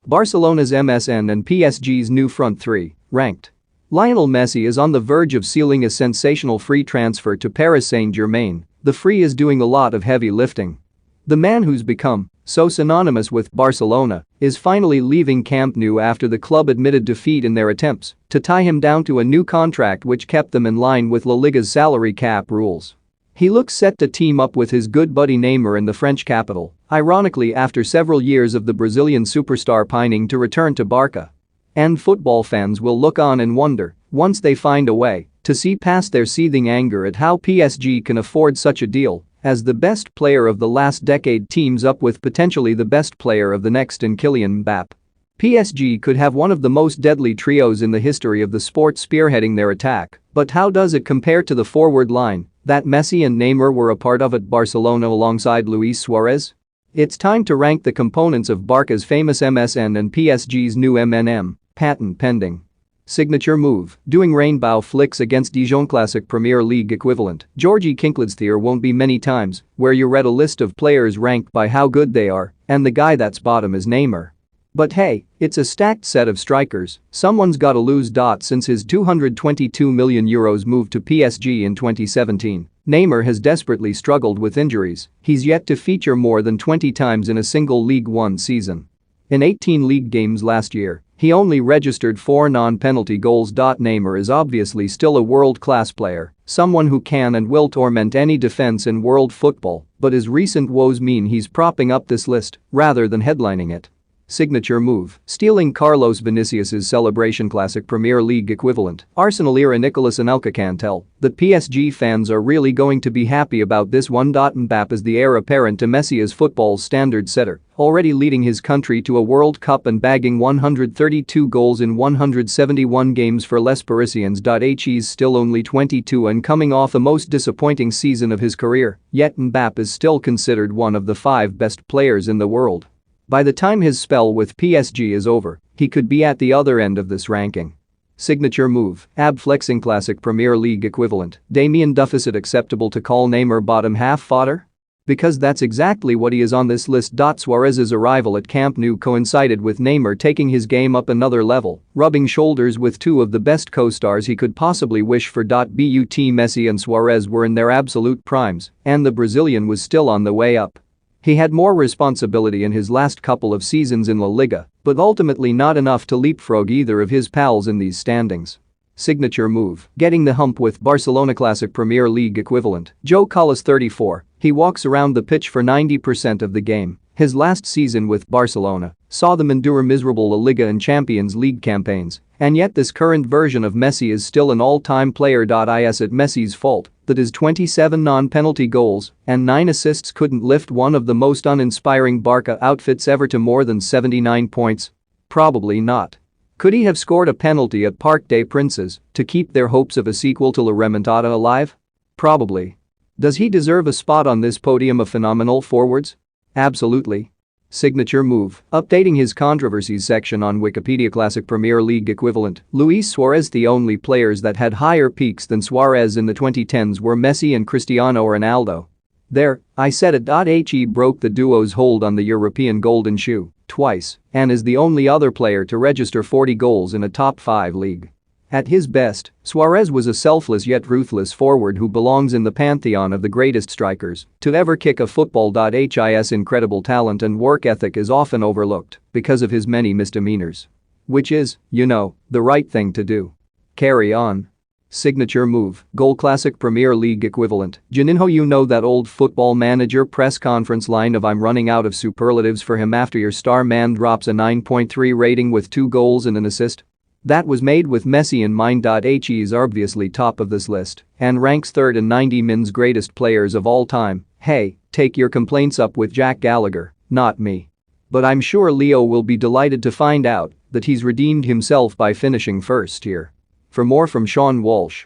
Barcelona's MSN and PSG's new front three, ranked. Lionel Messi is on the verge of sealing a sensational free transfer to Paris Saint-Germain. The free is doing a lot of heavy lifting. The man who's become so synonymous with Barcelona is finally leaving Camp Nou after the club admitted defeat in their attempts to tie him down to a new contract which kept them in line with La Liga's salary cap rules. He looks set to team up with his good buddy Neymar in the French capital, ironically after several years of the Brazilian superstar pining to return to Barca. And football fans will look on and wonder, once they find a way to see past their seething anger at how PSG can afford such a deal, as the best player of the last decade teams up with potentially the best player of the next in Kylian Mbappé. PSG could have one of the most deadly trios in the history of the sport spearheading their attack, but how does it compare to the forward line that Messi and Neymar were a part of at Barcelona alongside Luis Suarez? It's time to rank the components of Barca's famous MSN and PSG's new M&M, patent pending. Signature move, doing rainbow flicks against Dijon Classic Premier League equivalent. Georgi Kinkladze. There won't be many times where you read a list of players ranked by how good they are, and the guy that's bottom is Neymar. But hey, it's a stacked set of strikers, someone's gotta lose. Since his €222 million move to PSG in 2017, Neymar has desperately struggled with injuries. He's yet to feature more than 20 times in a single League One season. In 18 league games last year, he only registered 4 non-penalty goals. Neymar is obviously still a world-class player, someone who can and will torment any defense in world football, but his recent woes mean he's propping up this list rather than headlining it. Signature move, stealing Carlos Vinicius's celebration Classic Premier League equivalent. Arsenal era Nicolas Anelka can tell that PSG fans are really going to be happy about this one. Mbappé is the heir apparent to Messi as football's standard setter, already leading his country to a World Cup and bagging 132 goals in 171 games for Les Parisiens. He's still only 22 and coming off the most disappointing season of his career, yet Mbappé is still considered one of the 5 best players in the world. By the time his spell with PSG is over, he could be at the other end of this ranking. Signature move, ab-flexing Classic Premier League equivalent. Damien Duff. Is it acceptable to call Neymar bottom half fodder? Because that's exactly what he is on this list. Suarez's arrival at Camp Nou coincided with Neymar taking his game up another level, rubbing shoulders with 2 of the best co-stars he could possibly wish for. But Messi and Suarez were in their absolute primes, and the Brazilian was still on the way up. He had more responsibility in his last couple of seasons in La Liga, but ultimately not enough to leapfrog either of his pals in these standings. Signature move, getting the hump with Barcelona Classic Premier League equivalent. Joe Collis 34, he walks around the pitch for 90% of the game. His last season with Barcelona saw them endure miserable La Liga and Champions League campaigns, and yet this current version of Messi is still an all-time player. Is it Messi's fault that his 27 non-penalty goals and 9 assists couldn't lift one of the most uninspiring Barca outfits ever to more than 79 points? Probably not. Could he have scored a penalty at Parc des Princes to keep their hopes of a sequel to La Remontada alive? Probably. Does he deserve a spot on this podium of phenomenal forwards? Absolutely. Signature move, updating his controversies section on Wikipedia. Classic Premier League equivalent. Luis Suarez. The only players that had higher peaks than Suarez in the 2010s were Messi and Cristiano Ronaldo. There, I said it. He broke the duo's hold on the European Golden Shoe twice and is the only other player to register 40 goals in a top 5 league. At his best, Suarez was a selfless yet ruthless forward who belongs in the pantheon of the greatest strikers to ever kick a football. His incredible talent and work ethic is often overlooked because of his many misdemeanors. Which is, the right thing to do. Carry on. Signature move, goal Classic Premier League equivalent. Juninho. That old football manager press conference line of "I'm running out of superlatives for him" after your star man drops a 9.3 rating with 2 goals and an assist? That was made with Messi in mind. He is obviously top of this list and ranks 3rd in 90 Min's greatest players of all time. Hey, take your complaints up with Jack Gallagher, not me. But I'm sure Leo will be delighted to find out that he's redeemed himself by finishing first here. For more from Sean Walsh,